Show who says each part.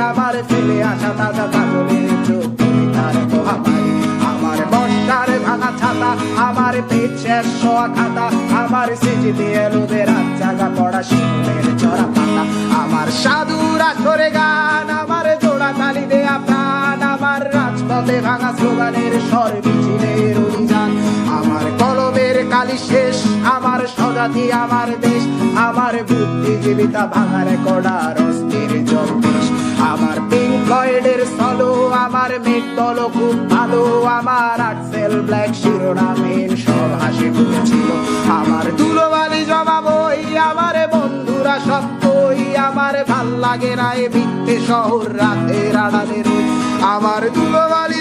Speaker 1: আমার ফেলে আসা তাজা কাজলের চোখ কবিতার পোহাবাড়ি, আমার বর্ষার ভাঙা ছাতা, আমার পেট শেষ হওয়া খাতা, আমার স্মৃতিতে এলোদের রাত জাগা পড়া শিমুলের চড়া পাতা, আমার সাধুর আসরে গান, আমার জোড়া তালি দেয়া প্রাণ, আমার রাজপথে ভাঙা স্লোগানের স্বর মিছিলের অভিযান, আমার কলমের কালি শেষ, আমার স্বজাতি আমার দেশ, আমার বুদ্ধিজীবিতা ভাঙা রেকর্ডার অস্থির জগদীশ, আমার পিঙ্ক ফ্লয়েডের সলো, আমার মেঘ দল খুব ভালো, আমার আর্টসেল ব্ল্যাক শিরোনামহীন সব হাসি ফুটেছিল, আমার ধুলোবালি জমা বই, আমার বন্ধুরা সব কই, আমার ভাল লাগে না এ মিথ্যে শহর রাতের আড়ালে রই, আমার ধুলোবালি